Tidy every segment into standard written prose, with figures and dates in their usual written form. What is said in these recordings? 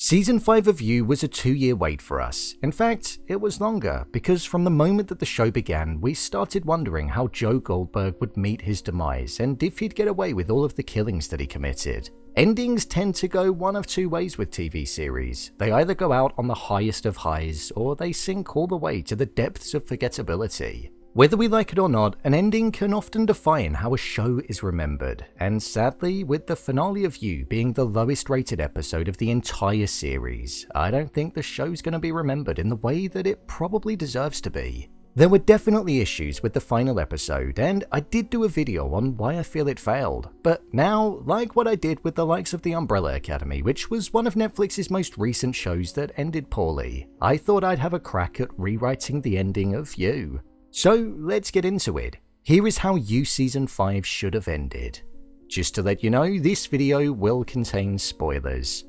Season 5 of You was a 2-year wait for us. In fact, it was longer, because from the moment that the show began, we started wondering how Joe Goldberg would meet his demise and if he'd get away with all of the killings that he committed. Endings tend to go one of two ways with TV series. They either go out on the highest of highs, or they sink all the way to the depths of forgettability. Whether we like it or not, an ending can often define how a show is remembered, and sadly, with the finale of You being the lowest rated episode of the entire series, I don't think the show's going to be remembered in the way that it probably deserves to be. There were definitely issues with the final episode, and I did do a video on why I feel it failed, but now, like what I did with the likes of The Umbrella Academy, which was one of Netflix's most recent shows that ended poorly, I thought I'd have a crack at rewriting the ending of You. So let's get into it. Here is how You Season 5 should have ended. Just to let you know, this video will contain spoilers.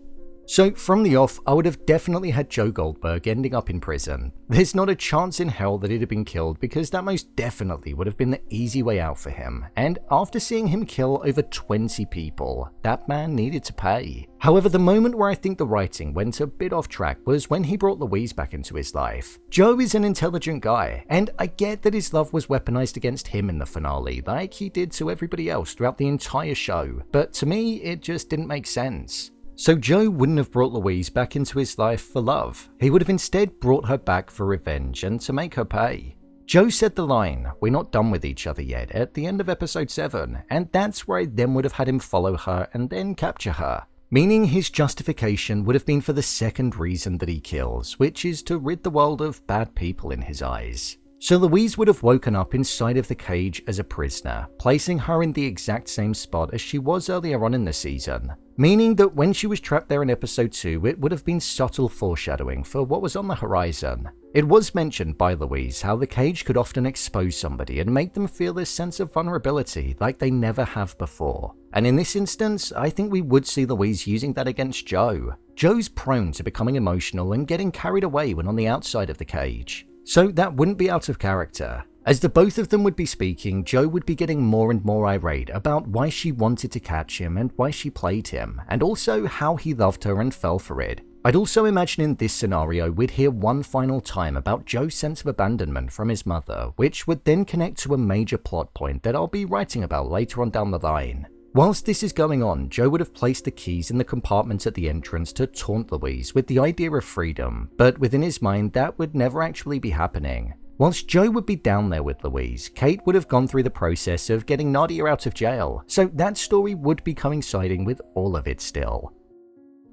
So from the off, I would have definitely had Joe Goldberg ending up in prison. There's not a chance in hell that he'd have been killed, because that most definitely would have been the easy way out for him. And after seeing him kill over 20 people, that man needed to pay. However, the moment where I think the writing went a bit off track was when he brought Louise back into his life. Joe is an intelligent guy, and I get that his love was weaponized against him in the finale, like he did to everybody else throughout the entire show, but to me, it just didn't make sense. So Joe wouldn't have brought Louise back into his life for love. He would have instead brought her back for revenge and to make her pay. Joe said the line, "We're not done with each other yet," at the end of episode 7, and that's where I then would have had him follow her and then capture her. Meaning his justification would have been for the second reason that he kills, which is to rid the world of bad people in his eyes. So Louise would have woken up inside of the cage as a prisoner, placing her in the exact same spot as she was earlier on in the season. Meaning that when she was trapped there in episode 2, it would have been subtle foreshadowing for what was on the horizon. It was mentioned by Louise how the cage could often expose somebody and make them feel this sense of vulnerability like they never have before. And in this instance, I think we would see Louise using that against Joe. Joe's prone to becoming emotional and getting carried away when on the outside of the cage. So that wouldn't be out of character. As the both of them would be speaking, Joe would be getting more and more irate about why she wanted to catch him and why she played him, and also how he loved her and fell for it. I'd also imagine in this scenario we'd hear one final time about Joe's sense of abandonment from his mother, which would then connect to a major plot point that I'll be writing about later on down the line. Whilst this is going on, Joe would have placed the keys in the compartment at the entrance to taunt Louise with the idea of freedom, but within his mind that would never actually be happening. Whilst Joe would be down there with Louise, Kate would have gone through the process of getting Nadia out of jail, so that story would be coinciding with all of it still.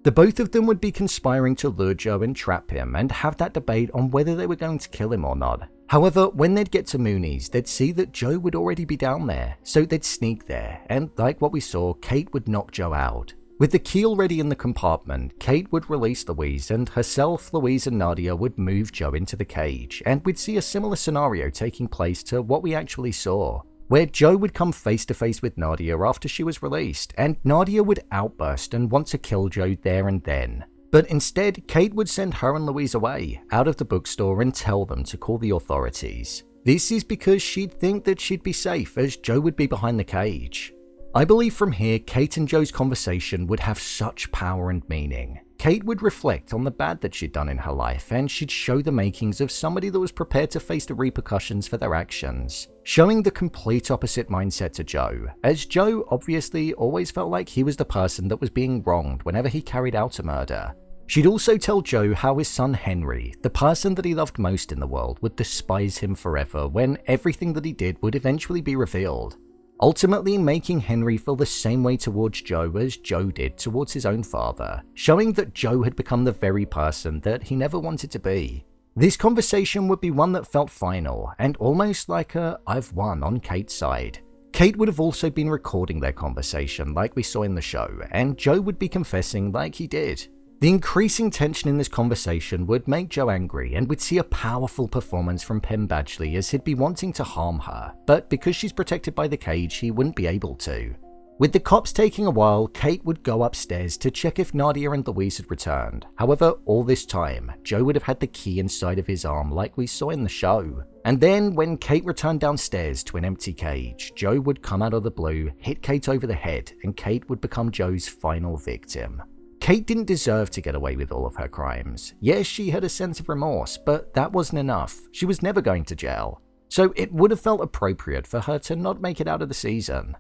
The both of them would be conspiring to lure Joe and trap him and have that debate on whether they were going to kill him or not. However, when they'd get to Mooney's, they'd see that Joe would already be down there, so they'd sneak there, and like what we saw, Kate would knock Joe out. With the key already in the compartment, Kate would release Louise, and herself, Louise and Nadia would move Joe into the cage, and we'd see a similar scenario taking place to what we actually saw, where Joe would come face to face with Nadia after she was released, and Nadia would outburst and want to kill Joe there and then. But instead, Kate would send her and Louise away, out of the bookstore, and tell them to call the authorities. This is because she'd think that she'd be safe, as Joe would be behind the cage. I believe from here, Kate and Joe's conversation would have such power and meaning. Kate would reflect on the bad that she'd done in her life, and she'd show the makings of somebody that was prepared to face the repercussions for their actions, showing the complete opposite mindset to Joe, as Joe obviously always felt like he was the person that was being wronged whenever he carried out a murder. She'd also tell Joe how his son Henry, the person that he loved most in the world, would despise him forever when everything that he did would eventually be revealed, ultimately making Henry feel the same way towards Joe as Joe did towards his own father, showing that Joe had become the very person that he never wanted to be. This conversation would be one that felt final, and almost like a "I've won" on Kate's side. Kate would have also been recording their conversation like we saw in the show, and Joe would be confessing like he did. The increasing tension in this conversation would make Joe angry, and we'd see a powerful performance from Penn Badgley as he'd be wanting to harm her, but because she's protected by the cage, he wouldn't be able to. With the cops taking a while, Kate would go upstairs to check if Nadia and Louise had returned. However, all this time, Joe would have had the key inside of his arm like we saw in the show. And then, when Kate returned downstairs to an empty cage, Joe would come out of the blue, hit Kate over the head, and Kate would become Joe's final victim. Kate didn't deserve to get away with all of her crimes. Yes, she had a sense of remorse, but that wasn't enough. She was never going to jail. So it would have felt appropriate for her to not make it out of the season.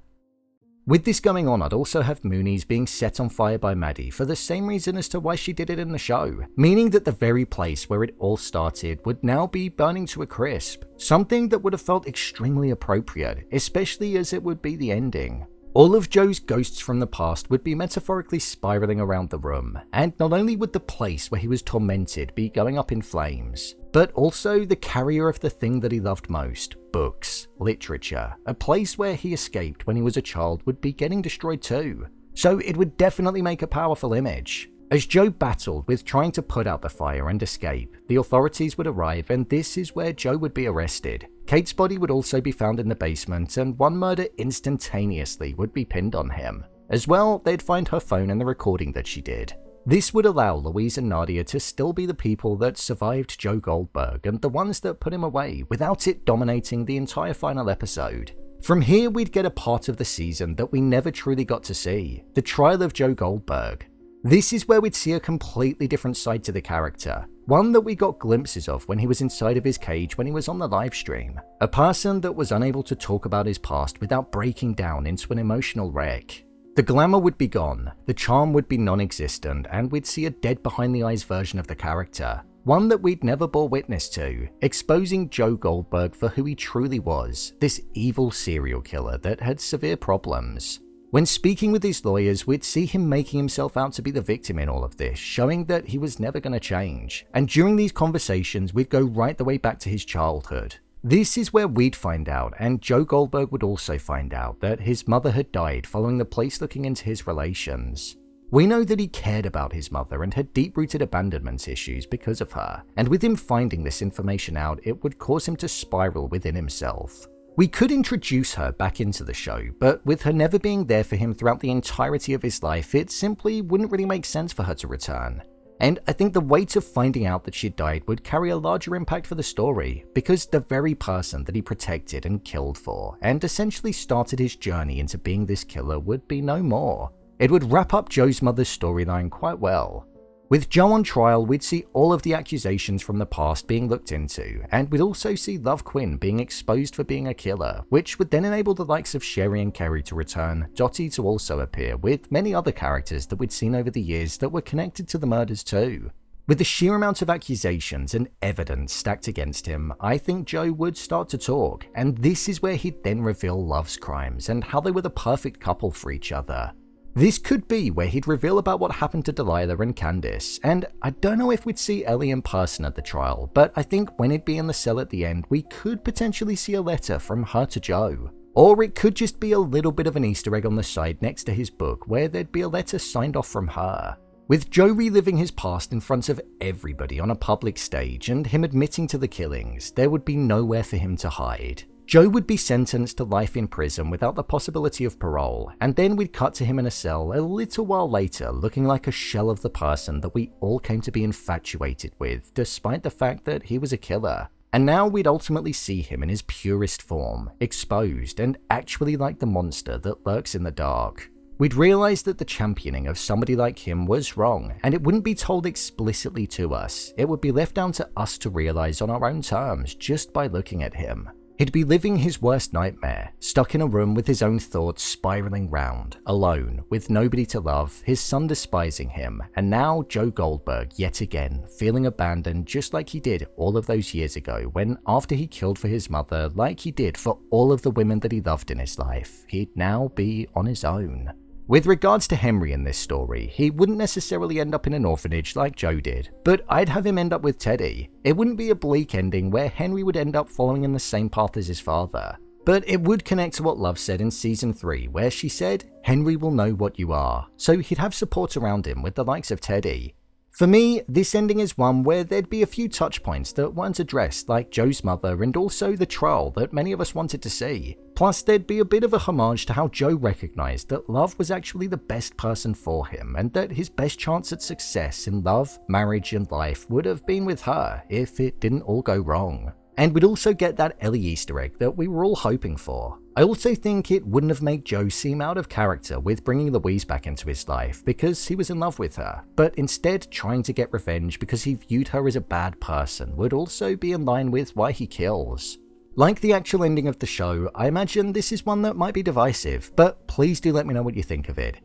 With this going on, I'd also have Mooney's being set on fire by Maddie for the same reason as to why she did it in the show, meaning that the very place where it all started would now be burning to a crisp, something that would have felt extremely appropriate, especially as it would be the ending. All of Joe's ghosts from the past would be metaphorically spiraling around the room, and not only would the place where he was tormented be going up in flames, but also the carrier of the thing that he loved most, books, literature, a place where he escaped when he was a child, would be getting destroyed too. So it would definitely make a powerful image. As Joe battled with trying to put out the fire and escape, the authorities would arrive, and this is where Joe would be arrested. Kate's body would also be found in the basement, and one murder instantaneously would be pinned on him. As well, they'd find her phone and the recording that she did. This would allow Louise and Nadia to still be the people that survived Joe Goldberg and the ones that put him away without it dominating the entire final episode. From here, we'd get a part of the season that we never truly got to see, the trial of Joe Goldberg. This is where we'd see a completely different side to the character, one that we got glimpses of when he was inside of his cage when he was on the live stream, a person that was unable to talk about his past without breaking down into an emotional wreck. The glamour would be gone, the charm would be non-existent, and we'd see a dead behind the eyes version of the character, one that we'd never bore witness to, exposing Joe Goldberg for who he truly was, this evil serial killer that had severe problems. When speaking with his lawyers, we'd see him making himself out to be the victim in all of this, showing that he was never going to change. And during these conversations, we'd go right the way back to his childhood. This is where we'd find out, and Joe Goldberg would also find out, that his mother had died following the police looking into his relations. We know that he cared about his mother and had deep-rooted abandonment issues because of her, and with him finding this information out, it would cause him to spiral within himself. We could introduce her back into the show, but with her never being there for him throughout the entirety of his life, it simply wouldn't really make sense for her to return. And I think the weight of finding out that she died would carry a larger impact for the story, because the very person that he protected and killed for, and essentially started his journey into being this killer, would be no more. It would wrap up Joe's mother's storyline quite well. With Joe on trial, we'd see all of the accusations from the past being looked into, and we'd also see Love Quinn being exposed for being a killer, which would then enable the likes of Sherry and Kerry to return, Dottie to also appear, with many other characters that we'd seen over the years that were connected to the murders too. With the sheer amount of accusations and evidence stacked against him, I think Joe would start to talk, and this is where he'd then reveal Love's crimes and how they were the perfect couple for each other. This could be where he'd reveal about what happened to Delilah and Candace, and I don't know if we'd see Ellie in person at the trial, but I think when he'd be in the cell at the end, we could potentially see a letter from her to Joe. Or it could just be a little bit of an Easter egg on the side next to his book where there'd be a letter signed off from her. With Joe reliving his past in front of everybody on a public stage and him admitting to the killings, there would be nowhere for him to hide. Joe would be sentenced to life in prison without the possibility of parole, and then we'd cut to him in a cell a little while later looking like a shell of the person that we all came to be infatuated with, despite the fact that he was a killer. And now we'd ultimately see him in his purest form, exposed and actually like the monster that lurks in the dark. We'd realize that the championing of somebody like him was wrong, and it wouldn't be told explicitly to us. It would be left down to us to realize on our own terms just by looking at him. He'd be living his worst nightmare, stuck in a room with his own thoughts spiraling round, alone, with nobody to love, his son despising him, and now Joe Goldberg yet again feeling abandoned just like he did all of those years ago when, after he killed for his mother like he did for all of the women that he loved in his life, he'd now be on his own. With regards to Henry in this story, he wouldn't necessarily end up in an orphanage like Joe did, but I'd have him end up with Teddy. It wouldn't be a bleak ending where Henry would end up following in the same path as his father, but it would connect to what Love said in season 3 where she said, "Henry will know what you are," so he'd have support around him with the likes of Teddy. For me, this ending is one where there'd be a few touch points that weren't addressed, like Joe's mother and also the trial that many of us wanted to see. Plus, there'd be a bit of a homage to how Joe recognized that Love was actually the best person for him and that his best chance at success in love, marriage, and life would have been with her if it didn't all go wrong. And we'd also get that Ellie Easter egg that we were all hoping for. I also think it wouldn't have made Joe seem out of character with bringing Louise back into his life because he was in love with her, but instead trying to get revenge because he viewed her as a bad person would also be in line with why he kills. Like the actual ending of the show, I imagine this is one that might be divisive, but please do let me know what you think of it.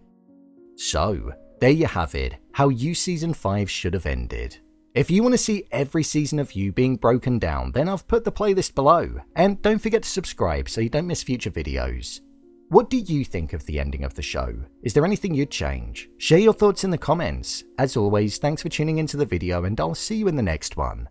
So, there you have it, how You Season 5 should have ended. If you want to see every season of You being broken down, then I've put the playlist below, and don't forget to subscribe so you don't miss future videos. What do you think of the ending of the show? Is there anything you'd change? Share your thoughts in the comments. As always, thanks for tuning into the video and I'll see you in the next one.